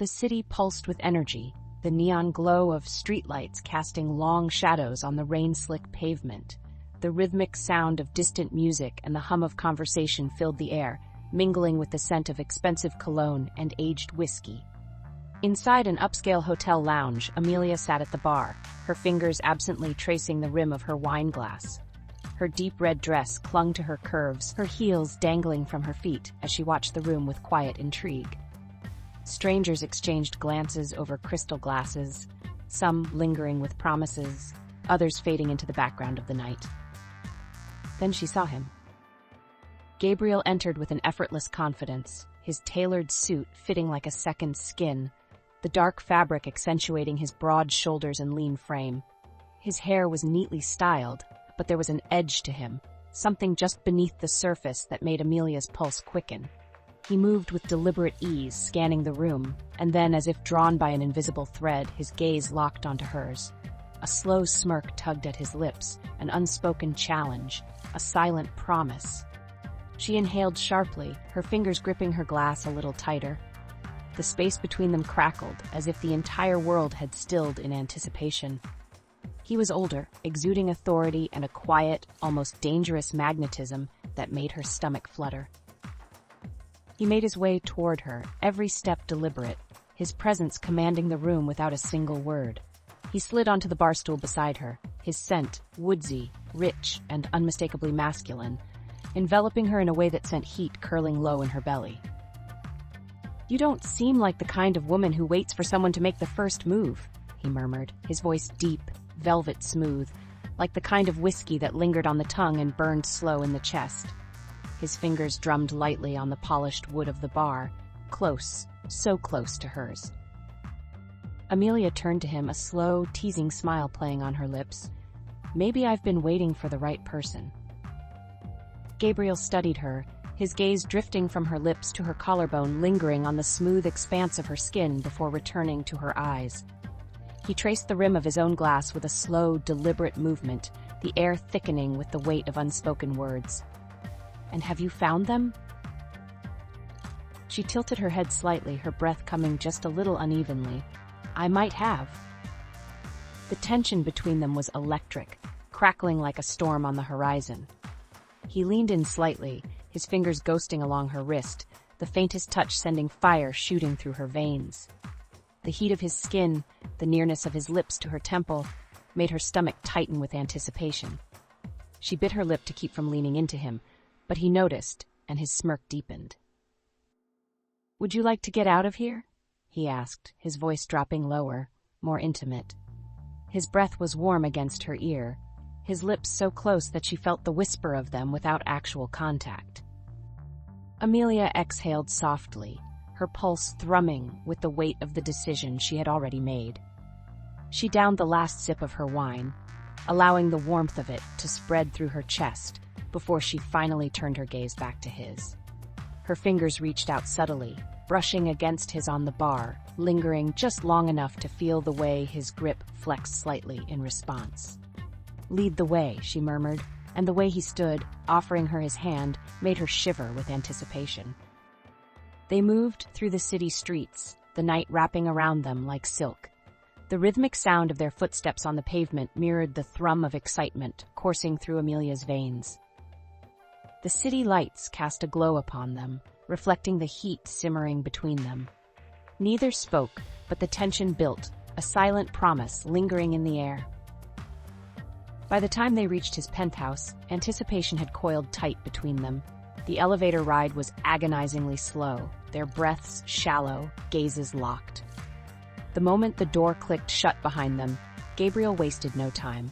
The city pulsed with energy, the neon glow of streetlights casting long shadows on the rain-slick pavement. The rhythmic sound of distant music and the hum of conversation filled the air, mingling with the scent of expensive cologne and aged whiskey. Inside an upscale hotel lounge, Amelia sat at the bar, her fingers absently tracing the rim of her wine glass. Her deep red dress clung to her curves, her heels dangling from her feet as she watched the room with quiet intrigue. Strangers exchanged glances over crystal glasses, some lingering with promises, others fading into the background of the night. Then she saw him. Gabriel entered with an effortless confidence, his tailored suit fitting like a second skin, the dark fabric accentuating his broad shoulders and lean frame. His hair was neatly styled, but there was an edge to him, something just beneath the surface that made Amelia's pulse quicken. He moved with deliberate ease, scanning the room, and then, as if drawn by an invisible thread, his gaze locked onto hers. A slow smirk tugged at his lips, an unspoken challenge, a silent promise. She inhaled sharply, her fingers gripping her glass a little tighter. The space between them crackled, as if the entire world had stilled in anticipation. He was older, exuding authority and a quiet, almost dangerous magnetism that made her stomach flutter. He made his way toward her, every step deliberate, his presence commanding the room without a single word. He slid onto the bar stool beside her, his scent woodsy, rich, and unmistakably masculine, enveloping her in a way that sent heat curling low in her belly. "You don't seem like the kind of woman who waits for someone to make the first move," he murmured, his voice deep, velvet smooth, like the kind of whiskey that lingered on the tongue and burned slow in the chest. His fingers drummed lightly on the polished wood of the bar, close, so close to hers. Amelia turned to him, a slow, teasing smile playing on her lips. "Maybe I've been waiting for the right person." Gabriel studied her, his gaze drifting from her lips to her collarbone, lingering on the smooth expanse of her skin before returning to her eyes. He traced the rim of his own glass with a slow, deliberate movement, the air thickening with the weight of unspoken words. "And have you found them?" She tilted her head slightly, her breath coming just a little unevenly. "I might have." The tension between them was electric, crackling like a storm on the horizon. He leaned in slightly, his fingers ghosting along her wrist, the faintest touch sending fire shooting through her veins. The heat of his skin, the nearness of his lips to her temple, made her stomach tighten with anticipation. She bit her lip to keep from leaning into him, but he noticed, and his smirk deepened. "Would you like to get out of here?" he asked, his voice dropping lower, more intimate. His breath was warm against her ear, his lips so close that she felt the whisper of them without actual contact. Amelia exhaled softly, her pulse thrumming with the weight of the decision she had already made. She downed the last sip of her wine, allowing the warmth of it to spread through her chest before she finally turned her gaze back to his. Her fingers reached out subtly, brushing against his on the bar, lingering just long enough to feel the way his grip flexed slightly in response. "Lead the way," she murmured, and the way he stood, offering her his hand, made her shiver with anticipation. They moved through the city streets, the night wrapping around them like silk. The rhythmic sound of their footsteps on the pavement mirrored the thrum of excitement coursing through Amelia's veins. The city lights cast a glow upon them, reflecting the heat simmering between them. Neither spoke, but the tension built, a silent promise lingering in the air. By the time they reached his penthouse, anticipation had coiled tight between them. The elevator ride was agonizingly slow, their breaths shallow, gazes locked. The moment the door clicked shut behind them, Gabriel wasted no time.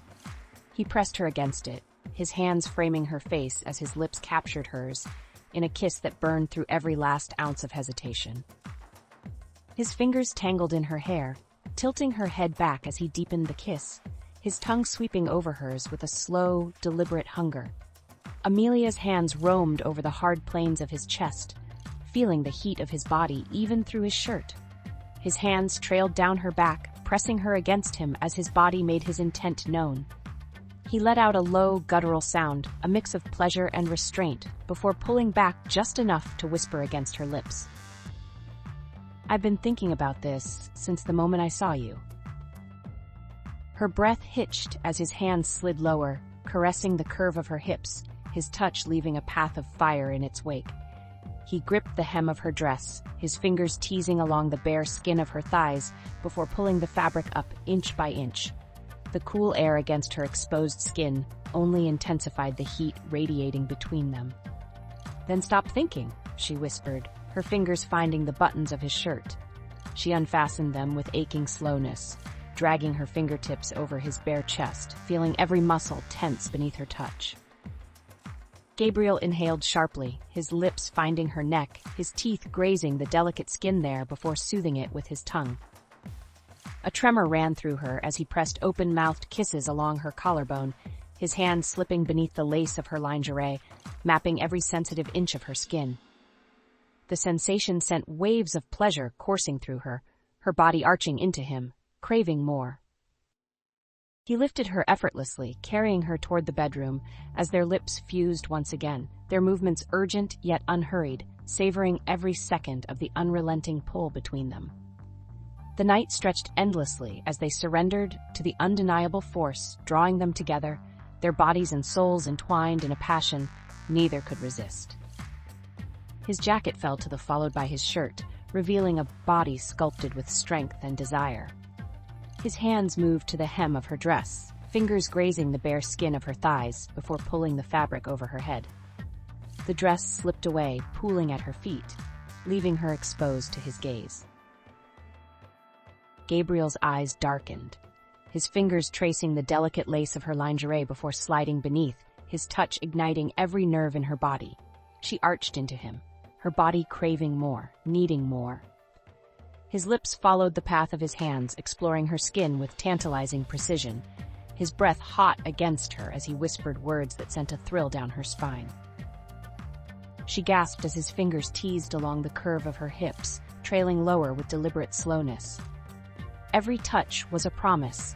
He pressed her against it, his hands framing her face as his lips captured hers, in a kiss that burned through every last ounce of hesitation. His fingers tangled in her hair, tilting her head back as he deepened the kiss, his tongue sweeping over hers with a slow, deliberate hunger. Amelia's hands roamed over the hard planes of his chest, feeling the heat of his body even through his shirt. His hands trailed down her back, pressing her against him as his body made his intent known. He let out a low, guttural sound, a mix of pleasure and restraint, before pulling back just enough to whisper against her lips. I've been thinking about this since the moment I saw you. Her breath hitched as his hands slid lower, caressing the curve of her hips, his touch leaving a path of fire in its wake. He gripped the hem of her dress, his fingers teasing along the bare skin of her thighs before pulling the fabric up inch by inch. The cool air against her exposed skin only intensified the heat radiating between them. "Then stop thinking," she whispered, her fingers finding the buttons of his shirt. She unfastened them with aching slowness, dragging her fingertips over his bare chest, feeling every muscle tense beneath her touch. Gabriel inhaled sharply, his lips finding her neck, his teeth grazing the delicate skin there before soothing it with his tongue. A tremor ran through her as he pressed open-mouthed kisses along her collarbone, his hand slipping beneath the lace of her lingerie, mapping every sensitive inch of her skin. The sensation sent waves of pleasure coursing through her, her body arching into him, craving more. He lifted her effortlessly, carrying her toward the bedroom, as their lips fused once again, their movements urgent yet unhurried, savoring every second of the unrelenting pull between them. The night stretched endlessly as they surrendered to the undeniable force drawing them together, their bodies and souls entwined in a passion neither could resist. His jacket fell to the followed by his shirt, revealing a body sculpted with strength and desire. His hands moved to the hem of her dress, fingers grazing the bare skin of her thighs before pulling the fabric over her head. The dress slipped away, pooling at her feet, leaving her exposed to his gaze. Gabriel's eyes darkened, his fingers tracing the delicate lace of her lingerie before sliding beneath, his touch igniting every nerve in her body. She arched into him, her body craving more, needing more. His lips followed the path of his hands, exploring her skin with tantalizing precision, his breath hot against her as he whispered words that sent a thrill down her spine. She gasped as his fingers teased along the curve of her hips, trailing lower with deliberate slowness. Every touch was a promise,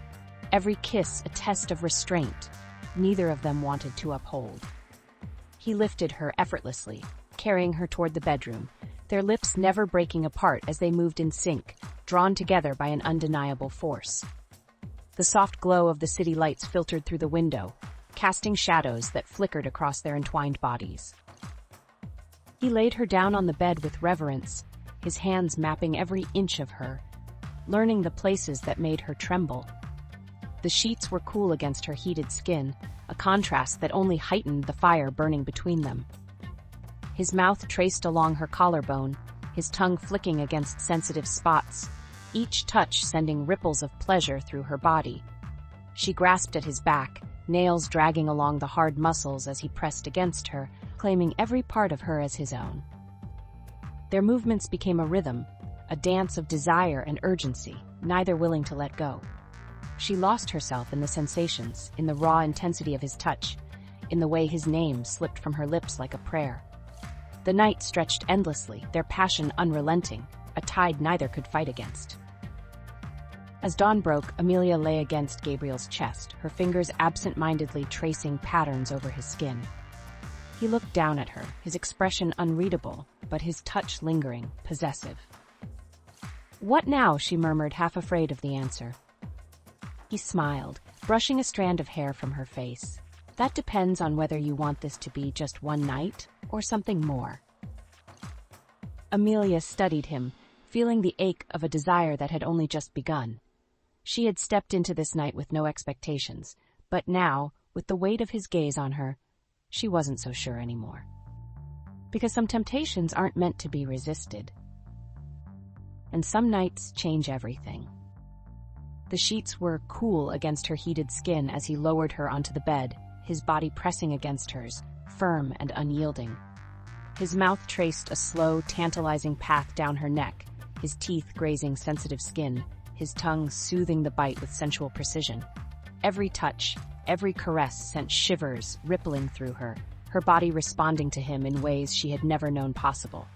every kiss a test of restraint neither of them wanted to uphold. He lifted her effortlessly, carrying her toward the bedroom, their lips never breaking apart as they moved in sync, drawn together by an undeniable force. The soft glow of the city lights filtered through the window, casting shadows that flickered across their entwined bodies. He laid her down on the bed with reverence, his hands mapping every inch of her, learning the places that made her tremble. The sheets were cool against her heated skin, a contrast that only heightened the fire burning between them. His mouth traced along her collarbone, his tongue flicking against sensitive spots, each touch sending ripples of pleasure through her body. She grasped at his back, nails dragging along the hard muscles as he pressed against her, claiming every part of her as his own. Their movements became a rhythm, a dance of desire and urgency, neither willing to let go. She lost herself in the sensations, in the raw intensity of his touch, in the way his name slipped from her lips like a prayer. The night stretched endlessly, their passion unrelenting, a tide neither could fight against. As dawn broke, Amelia lay against Gabriel's chest, her fingers absent-mindedly tracing patterns over his skin. He looked down at her, his expression unreadable, but his touch lingering, possessive. "What now?" she murmured, half afraid of the answer. He smiled, brushing a strand of hair from her face. "That depends on whether you want this to be just one night or something more." Amelia studied him, feeling the ache of a desire that had only just begun. She had stepped into this night with no expectations, but now, with the weight of his gaze on her, she wasn't so sure anymore. Because some temptations aren't meant to be resisted. And some nights change everything. The sheets were cool against her heated skin as he lowered her onto the bed, his body pressing against hers, firm and unyielding. His mouth traced a slow, tantalizing path down her neck, his teeth grazing sensitive skin, his tongue soothing the bite with sensual precision. Every touch, every caress sent shivers rippling through her, her body responding to him in ways she had never known possible.